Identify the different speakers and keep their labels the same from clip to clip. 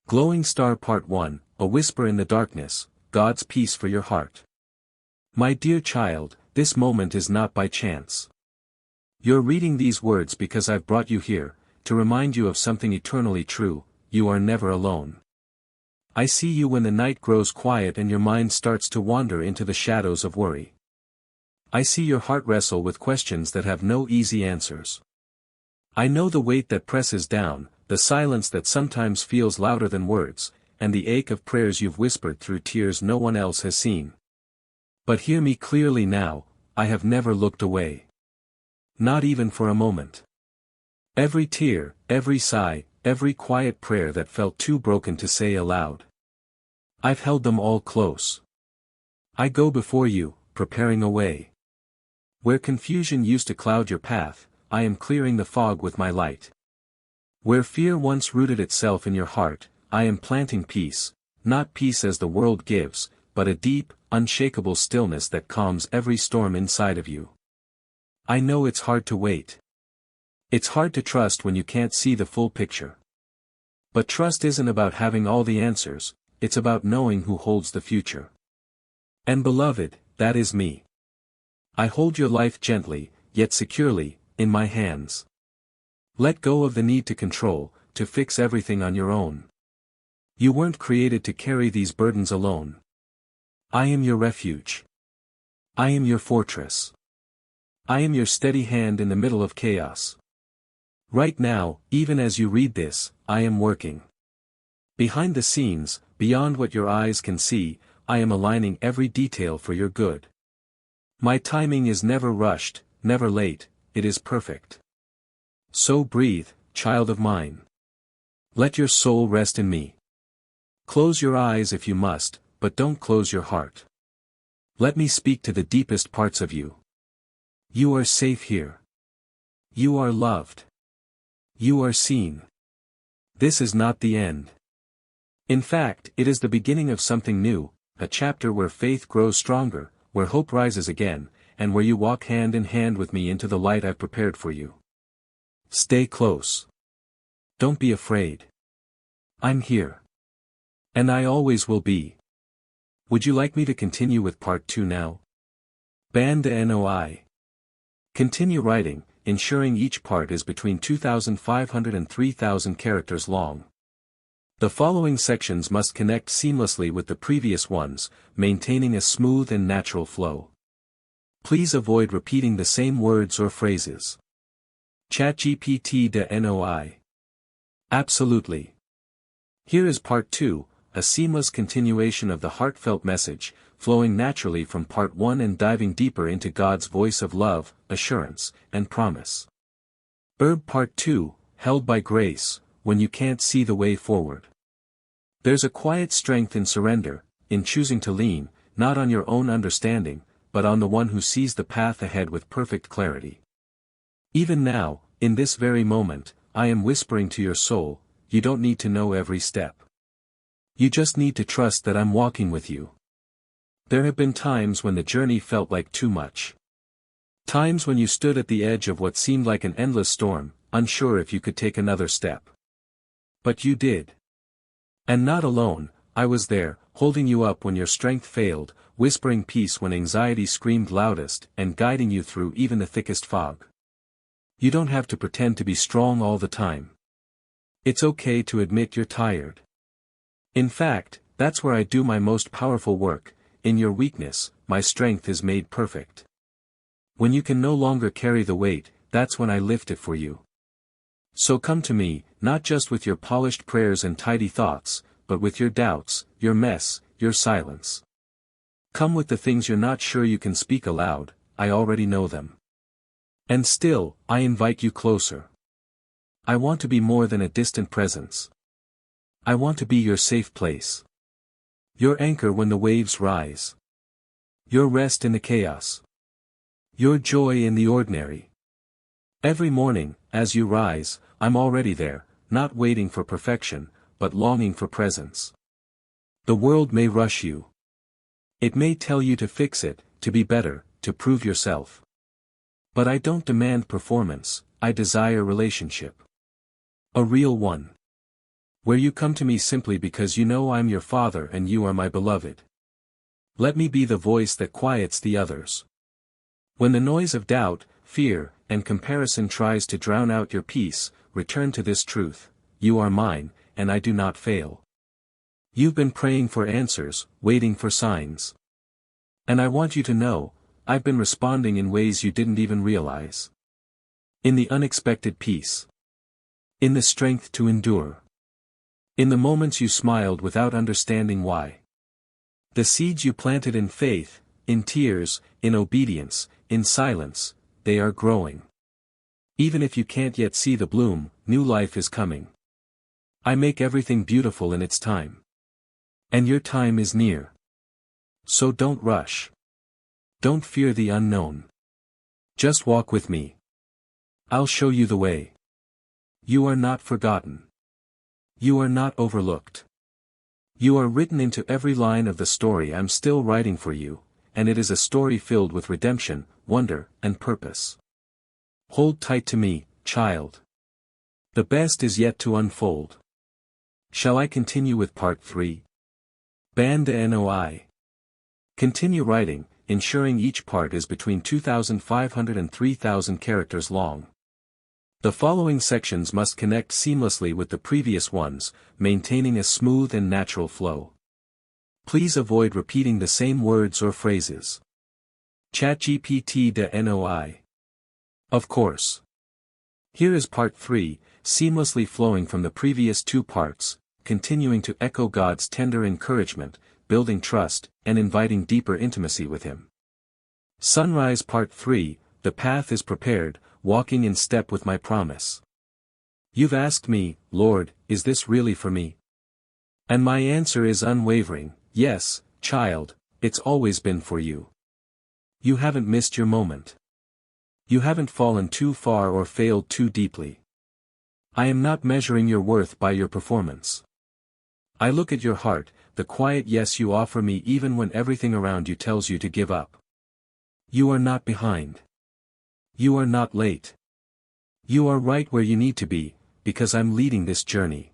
Speaker 1: Glowing Star Part 1, A Whisper in the Darkness, God's Peace for Your Heart. My dear child, this moment is not by chance. You're reading these words because I've brought you here, to remind you of something eternally true: you are never alone. I see you when the night grows quiet and your mind starts to wander into the shadows of worry. I see your heart wrestle with questions that have no easy answers. I know the weight that presses down, the silence that sometimes feels louder than words, and the ache of prayers you've whispered through tears no one else has seen. But hear me clearly now: I have never looked away. Not even for a moment. Every tear, every sigh, every quiet prayer that felt too broken to say aloud, I've held them all close. I go before you, preparing a way. Where confusion used to cloud your path, I am clearing the fog with my light. Where fear once rooted itself in your heart, I am planting peace, not peace as the world gives, but a deep, unshakable stillness that calms every storm inside of you. I know it's hard to wait. It's hard to trust when you can't see the full picture. But trust isn't about having all the answers, it's about knowing who holds the future. And beloved, that is me. I hold your life gently, yet securely, in my hands. Let go of the need to control, to fix everything on your own. You weren't created to carry these burdens alone. I am your refuge. I am your fortress. I am your steady hand in the middle of chaos. Right now, even as you read this, I am working. Behind the scenes, beyond what your eyes can see, I am aligning every detail for your good. My timing is never rushed, never late, it is perfect. So breathe, child of mine. Let your soul rest in me. Close your eyes if you must, but don't close your heart. Let me speak to the deepest parts of you. You are safe here. You are loved. You are seen. This is not the end. In fact, it is the beginning of something new, a chapter where faith grows stronger, where hope rises again, and where you walk hand in hand with me into the light I've prepared for you. Stay close. Don't be afraid. I'm here. And I always will be. Would you like me to continue with part 2 now? Banda NOI. Continue writing, ensuring each part is between 2,500 and 3,000 characters long. The following sections must connect seamlessly with the previous ones, maintaining a smooth and natural flow. Please avoid repeating the same words or phrases. ChatGPT NOI. Absolutely. Here is part 2, a seamless continuation of the heartfelt message, flowing naturally from part 1 and diving deeper into God's voice of love, assurance, and promise. Part 2, Held by Grace, when you can't see the way forward. There's a quiet strength in surrender, in choosing to lean, not on your own understanding, but on the one who sees the path ahead with perfect clarity. Even now, in this very moment, I am whispering to your soul: you don't need to know every step. You just need to trust that I'm walking with you. There have been times when the journey felt like too much. Times when you stood at the edge of what seemed like an endless storm, unsure if you could take another step. But you did. And not alone, I was there, holding you up when your strength failed, whispering peace when anxiety screamed loudest, and guiding you through even the thickest fog. You don't have to pretend to be strong all the time. It's okay to admit you're tired. In fact, that's where I do my most powerful work. In your weakness, my strength is made perfect. When you can no longer carry the weight, that's when I lift it for you. So come to me, not just with your polished prayers and tidy thoughts, but with your doubts, your mess, your silence. Come with the things you're not sure you can speak aloud, I already know them. And still, I invite you closer. I want to be more than a distant presence. I want to be your safe place. Your anchor when the waves rise. Your rest in the chaos. Your joy in the ordinary. Every morning, as you rise, I'm already there, not waiting for perfection, but longing for presence. The world may rush you. It may tell you to fix it, to be better, to prove yourself. But I don't demand performance, I desire relationship. A real one. Where you come to me simply because you know I'm your Father and you are my beloved. Let me be the voice that quiets the others. When the noise of doubt, fear, and comparison tries to drown out your peace, return to this truth: you are mine, and I do not fail. You've been praying for answers, waiting for signs. And I want you to know, I've been responding in ways you didn't even realize. In the unexpected peace. In the strength to endure. In the moments you smiled without understanding why. The seeds you planted in faith, in tears, in obedience, in silence, they are growing. Even if you can't yet see the bloom, new life is coming. I make everything beautiful in its time. And your time is near. So don't rush. Don't fear the unknown. Just walk with me. I'll show you the way. You are not forgotten. You are not overlooked. You are written into every line of the story I'm still writing for you, and it is a story filled with redemption, wonder, and purpose. Hold tight to me, child. The best is yet to unfold. Shall I continue with part 3? Banda Noi. Continue writing, ensuring each part is between 2,500 and 3,000 characters long. The following sections must connect seamlessly with the previous ones, maintaining a smooth and natural flow. Please avoid repeating the same words or phrases. ChatGPT Noi. Of course. Here is part 3, seamlessly flowing from the previous 2 parts, continuing to echo God's tender encouragement, building trust, and inviting deeper intimacy with Him. Sunrise Part 3, the path is prepared, walking in step with my promise. You've asked me, Lord, is this really for me? And my answer is unwavering: yes, child, it's always been for you. You haven't missed your moment. You haven't fallen too far or failed too deeply. I am not measuring your worth by your performance. I look at your heart, the quiet yes you offer me even when everything around you tells you to give up. You are not behind. You are not late. You are right where you need to be, because I'm leading this journey.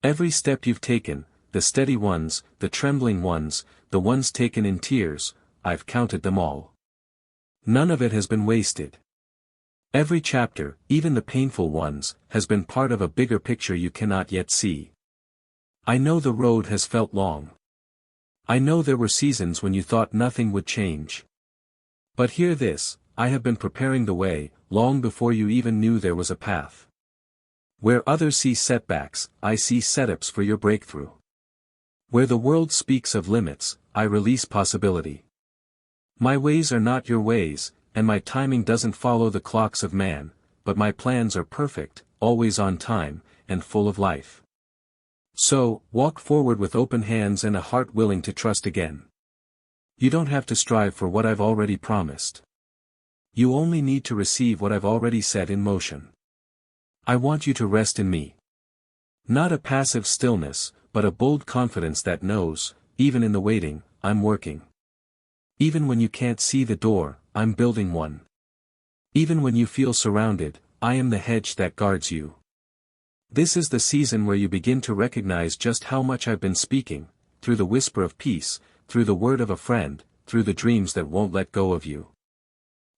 Speaker 1: Every step you've taken, the steady ones, the trembling ones, the ones taken in tears, I've counted them all. None of it has been wasted. Every chapter, even the painful ones, has been part of a bigger picture you cannot yet see. I know the road has felt long. I know there were seasons when you thought nothing would change. But hear this: I have been preparing the way, long before you even knew there was a path. Where others see setbacks, I see setups for your breakthrough. Where the world speaks of limits, I release possibility. My ways are not your ways, and my timing doesn't follow the clocks of man, but my plans are perfect, always on time, and full of life. So, walk forward with open hands and a heart willing to trust again. You don't have to strive for what I've already promised. You only need to receive what I've already set in motion. I want you to rest in me. Not a passive stillness, but a bold confidence that knows, even in the waiting, I'm working. Even when you can't see the door, I'm building one. Even when you feel surrounded, I am the hedge that guards you. This is the season where you begin to recognize just how much I've been speaking, through the whisper of peace, through the word of a friend, through the dreams that won't let go of you.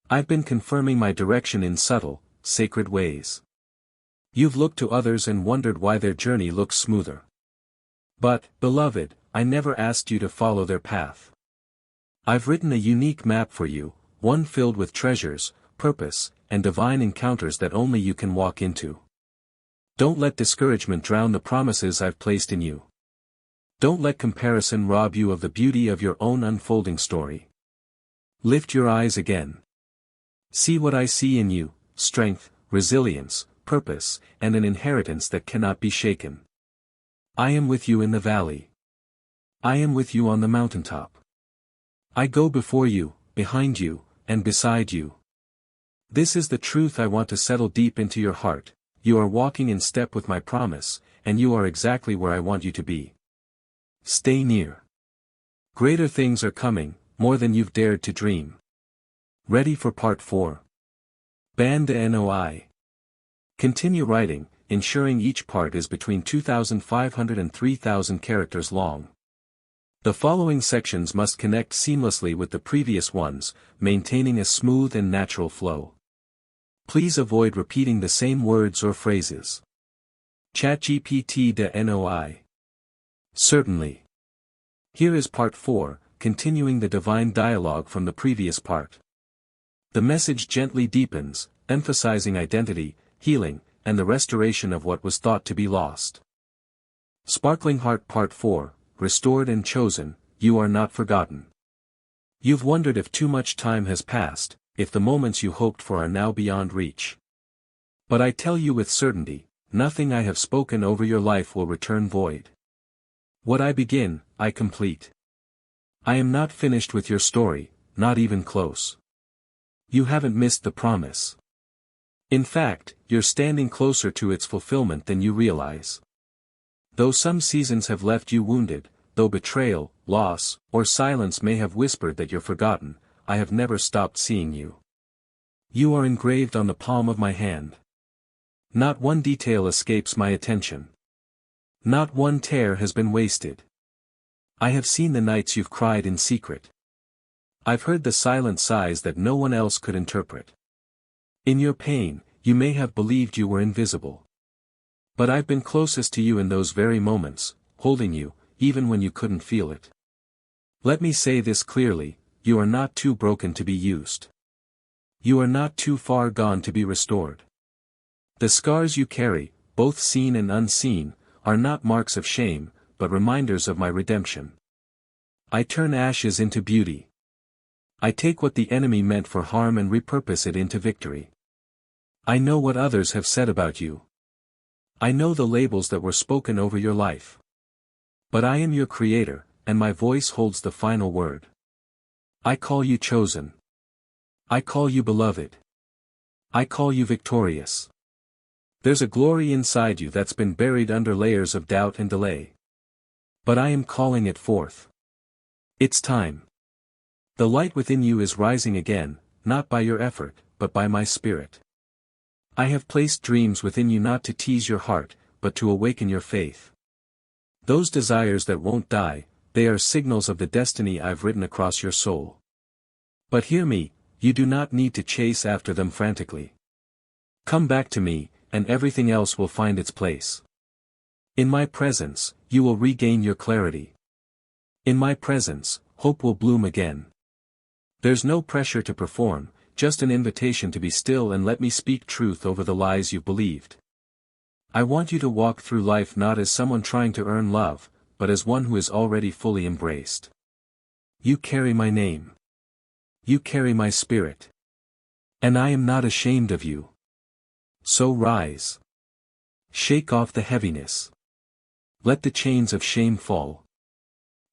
Speaker 1: I've been confirming my direction in subtle, sacred ways. You've looked to others and wondered why their journey looks smoother. But, beloved, I never asked you to follow their path. I've written a unique map for you, one filled with treasures, purpose, and divine encounters that only you can walk into. Don't let discouragement drown the promises I've placed in you. Don't let comparison rob you of the beauty of your own unfolding story. Lift your eyes again. See what I see in you: strength, resilience, purpose, and an inheritance that cannot be shaken. I am with you in the valley. I am with you on the mountaintop. I go before you, behind you, and beside you. This is the truth I want to settle deep into your heart: you are walking in step with my promise, and you are exactly where I want you to be. Stay near. Greater things are coming, more than you've dared to dream. Ready for part 4? Banda Noi. Continue writing, ensuring each part is between 2,500 and 3,000 characters long. The following sections must connect seamlessly with the previous ones, maintaining a smooth and natural flow. Please avoid repeating the same words or phrases. ChatGPT de NOI. Certainly. Here is part 4, continuing the divine dialogue from the previous part. The message gently deepens, emphasizing identity, healing, and the restoration of what was thought to be lost. Sparkling Heart Part 4, Restored and Chosen, You Are Not Forgotten. You've wondered if too much time has passed, if the moments you hoped for are now beyond reach. But I tell you with certainty, nothing I have spoken over your life will return void. What I begin, I complete. I am not finished with your story, not even close. You haven't missed the promise. In fact, you're standing closer to its fulfillment than you realize. Though some seasons have left you wounded, though betrayal, loss, or silence may have whispered that you're forgotten, I have never stopped seeing you. You are engraved on the palm of my hand. Not one detail escapes my attention. Not one tear has been wasted. I have seen the nights you've cried in secret. I've heard the silent sighs that no one else could interpret. In your pain, you may have believed you were invisible. But I've been closest to you in those very moments, holding you, even when you couldn't feel it. Let me say this clearly, you are not too broken to be used. You are not too far gone to be restored. The scars you carry, both seen and unseen, are not marks of shame, but reminders of my redemption. I turn ashes into beauty. I take what the enemy meant for harm and repurpose it into victory. I know what others have said about you. I know the labels that were spoken over your life. But I am your creator, and my voice holds the final word. I call you chosen. I call you beloved. I call you victorious. There's a glory inside you that's been buried under layers of doubt and delay. But I am calling it forth. It's time. The light within you is rising again, not by your effort, but by my spirit. I have placed dreams within you not to tease your heart, but to awaken your faith. Those desires that won't die, they are signals of the destiny I've written across your soul. But hear me, you do not need to chase after them frantically. Come back to me, and everything else will find its place. In my presence, you will regain your clarity. In my presence, hope will bloom again. There's no pressure to perform, just an invitation to be still and let me speak truth over the lies you've believed. I want you to walk through life not as someone trying to earn love, but as one who is already fully embraced. You carry my name. You carry my spirit. And I am not ashamed of you. So rise. Shake off the heaviness. Let the chains of shame fall.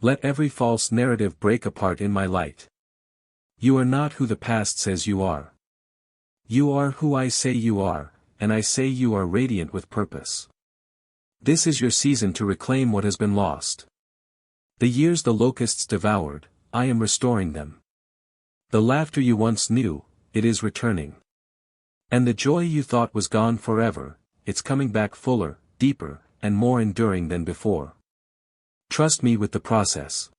Speaker 1: Let every false narrative break apart in my light. You are not who the past says you are. You are who I say you are, and I say you are radiant with purpose. This is your season to reclaim what has been lost. The years the locusts devoured, I am restoring them. The laughter you once knew, it is returning. And the joy you thought was gone forever, it's coming back fuller, deeper, and more enduring than before. Trust me with the process.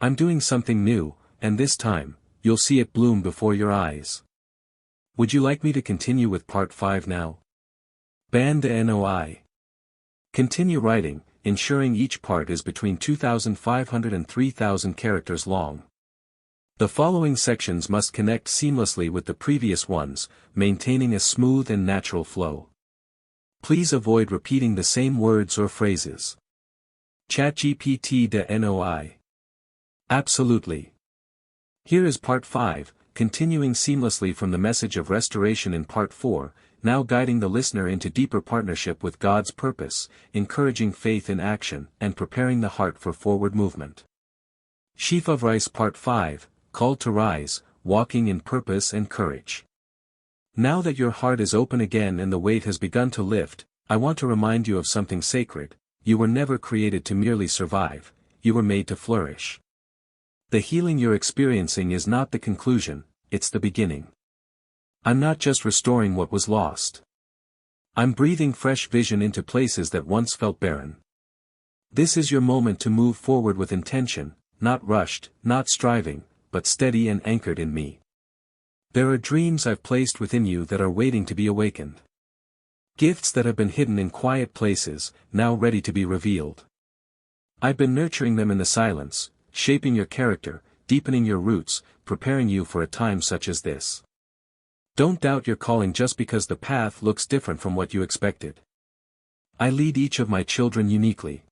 Speaker 1: I'm doing something new, and this time, you'll see it bloom before your eyes. Would you like me to continue with part 5 now? Ban de NOI. Continue writing, ensuring each part is between 2,500 and 3,000 characters long. The following sections must connect seamlessly with the previous ones, maintaining a smooth and natural flow. Please avoid repeating the same words or phrases. ChatGPT de NOI. Absolutely. Here is part 5, continuing seamlessly from the message of restoration in part 4, now guiding the listener into deeper partnership with God's purpose, encouraging faith in action, and preparing the heart for forward movement. Sheaf of Rice Part 5, Called to Rise, Walking in Purpose and Courage. Now that your heart is open again and the weight has begun to lift, I want to remind you of something sacred. You were never created to merely survive, you were made to flourish. The healing you're experiencing is not the conclusion, it's the beginning. I'm not just restoring what was lost. I'm breathing fresh vision into places that once felt barren. This is your moment to move forward with intention, not rushed, not striving, but steady and anchored in me. There are dreams I've placed within you that are waiting to be awakened. Gifts that have been hidden in quiet places, now ready to be revealed. I've been nurturing them in the silence, shaping your character, deepening your roots, preparing you for a time such as this. Don't doubt your calling just because the path looks different from what you expected. I lead each of my children uniquely.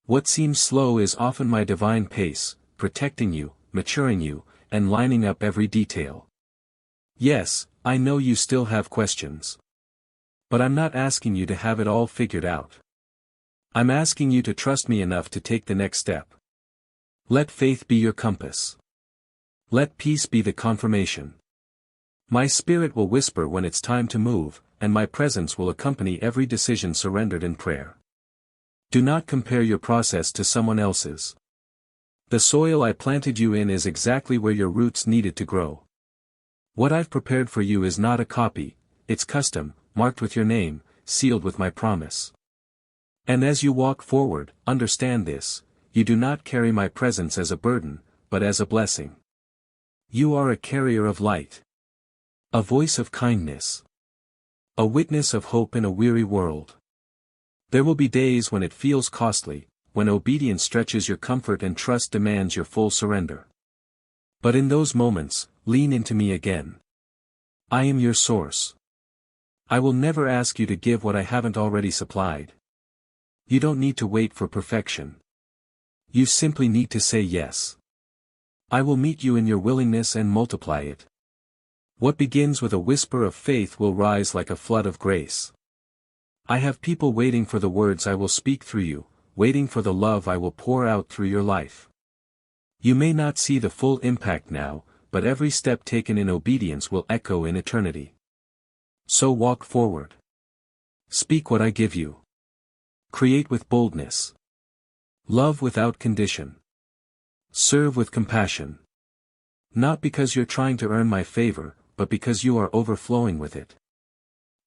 Speaker 1: What seems slow is often my divine pace, protecting you, maturing you, and lining up every detail. Yes, I know you still have questions. But I'm not asking you to have it all figured out. I'm asking you to trust me enough to take the next step. Let faith be your compass. Let peace be the confirmation. My spirit will whisper when it's time to move, and my presence will accompany every decision surrendered in prayer. Do not compare your process to someone else's. The soil I planted you in is exactly where your roots needed to grow. What I've prepared for you is not a copy, it's custom, marked with your name, sealed with my promise. And as you walk forward, understand this, you do not carry my presence as a burden, but as a blessing. You are a carrier of light. A voice of kindness. A witness of hope in a weary world. There will be days when it feels costly, when obedience stretches your comfort and trust demands your full surrender. But in those moments, lean into me again. I am your source. I will never ask you to give what I haven't already supplied. You don't need to wait for perfection. You simply need to say yes. I will meet you in your willingness and multiply it. What begins with a whisper of faith will rise like a flood of grace. I have people waiting for the words I will speak through you, waiting for the love I will pour out through your life. You may not see the full impact now, but every step taken in obedience will echo in eternity. So walk forward. Speak what I give you. Create with boldness. Love without condition. Serve with compassion. Not because you're trying to earn my favor, but because you are overflowing with it.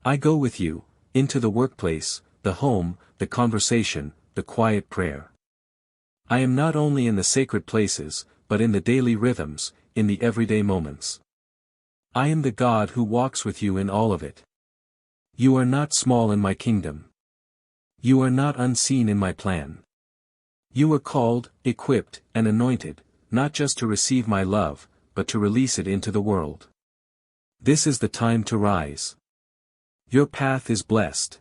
Speaker 1: I go with you, into the workplace, the home, the conversation, the quiet prayer. I am not only in the sacred places, but in the daily rhythms, in the everyday moments. I am the God who walks with you in all of it. You are not small in my kingdom. You are not unseen in my plan. You are called, equipped, and anointed, not just to receive my love, but to release it into the world. This is the time to rise. Your path is blessed.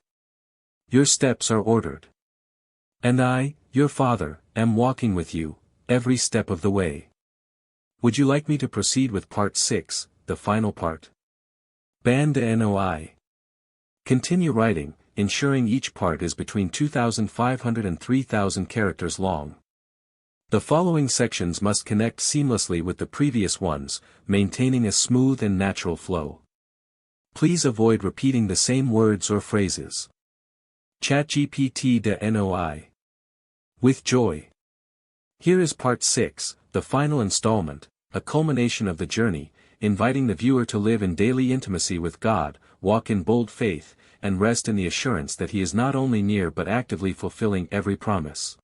Speaker 1: Your steps are ordered. And I, your Father, am walking with you, every step of the way. Would you like me to proceed with part 6, the final part? Banda NOI. Continue writing, ensuring each part is between 2,500 and 3,000 characters long. The following sections must connect seamlessly with the previous ones, maintaining a smooth and natural flow. Please avoid repeating the same words or phrases. ChatGPT NOI. With joy. Here is part 6, the final installment, a culmination of the journey, inviting the viewer to live in daily intimacy with God, walk in bold faith, and rest in the assurance that He is not only near but actively fulfilling every promise.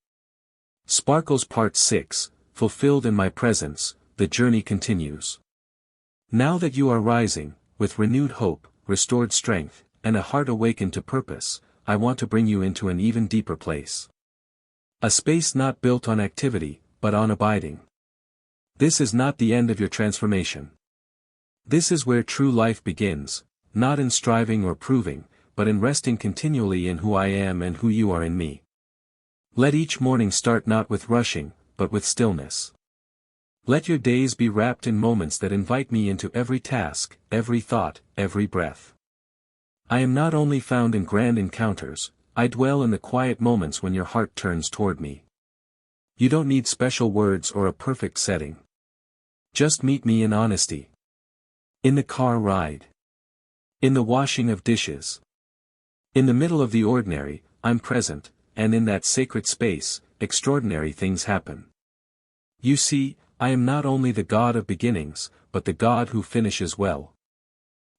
Speaker 1: Sparkles Part 6, Fulfilled in My Presence, the journey continues. Now that you are rising, with renewed hope, restored strength, and a heart awakened to purpose, I want to bring you into an even deeper place. A space not built on activity, but on abiding. This is not the end of your transformation. This is where true life begins, not in striving or proving, but in resting continually in who I am and who you are in me. Let each morning start not with rushing, but with stillness. Let your days be wrapped in moments that invite me into every task, every thought, every breath. I am not only found in grand encounters, I dwell in the quiet moments when your heart turns toward me. You don't need special words or a perfect setting. Just meet me in honesty. In the car ride. In the washing of dishes. In the middle of the ordinary, I'm present, and in that sacred space, extraordinary things happen. You see, I am not only the God of beginnings, but the God who finishes well.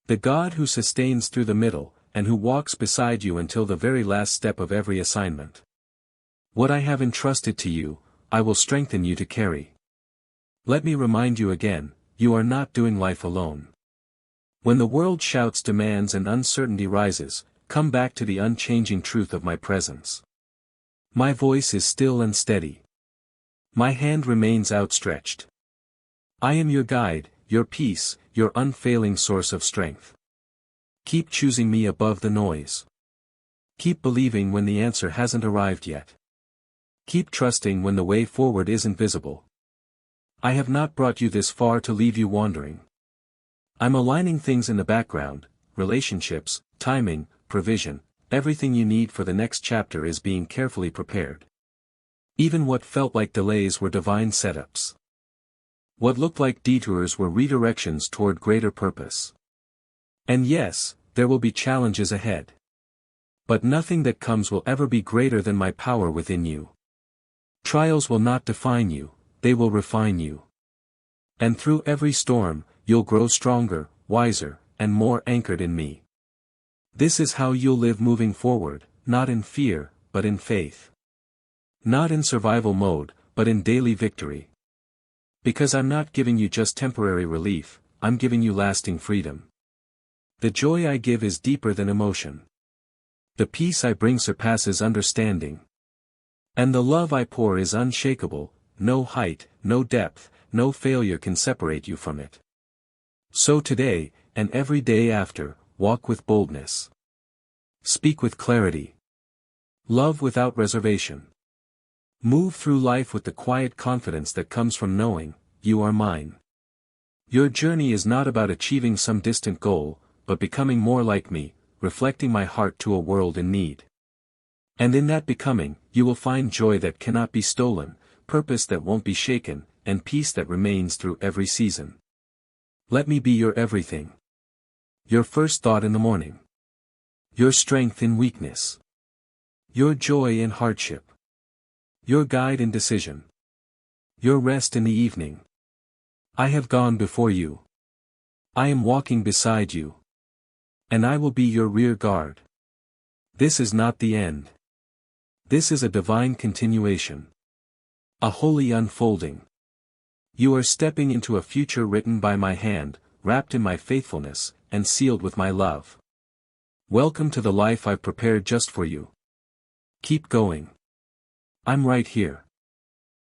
Speaker 1: The God who sustains through the middle, and who walks beside you until the very last step of every assignment. What I have entrusted to you, I will strengthen you to carry. Let me remind you again, you are not doing life alone. When the world shouts demands and uncertainty rises, come back to the unchanging truth of my presence. My voice is still and steady. My hand remains outstretched. I am your guide, your peace, your unfailing source of strength. Keep choosing me above the noise. Keep believing when the answer hasn't arrived yet. Keep trusting when the way forward isn't visible. I have not brought you this far to leave you wandering. I'm aligning things in the background, relationships, timing, provision, everything you need for the next chapter is being carefully prepared. Even what felt like delays were divine setups. What looked like detours were redirections toward greater purpose. And yes, there will be challenges ahead. But nothing that comes will ever be greater than my power within you. Trials will not define you, they will refine you. And through every storm, you'll grow stronger, wiser, and more anchored in me. This is how you'll live moving forward, not in fear, but in faith. Not in survival mode, but in daily victory. Because I'm not giving you just temporary relief, I'm giving you lasting freedom. The joy I give is deeper than emotion. The peace I bring surpasses understanding. And the love I pour is unshakable, no height, no depth, no failure can separate you from it. So today, and every day after, walk with boldness. Speak with clarity. Love without reservation. Move through life with the quiet confidence that comes from knowing, you are mine. Your journey is not about achieving some distant goal, but becoming more like me, reflecting my heart to a world in need. And in that becoming, you will find joy that cannot be stolen, purpose that won't be shaken, and peace that remains through every season. Let me be your everything. Your first thought in the morning. Your strength in weakness. Your joy in hardship. Your guide in decision. Your rest in the evening. I have gone before you. I am walking beside you. And I will be your rear guard. This is not the end. This is a divine continuation. A holy unfolding. You are stepping into a future written by my hand, wrapped in my faithfulness, and sealed with my love. Welcome to the life I've prepared just for you. Keep going. I'm right here.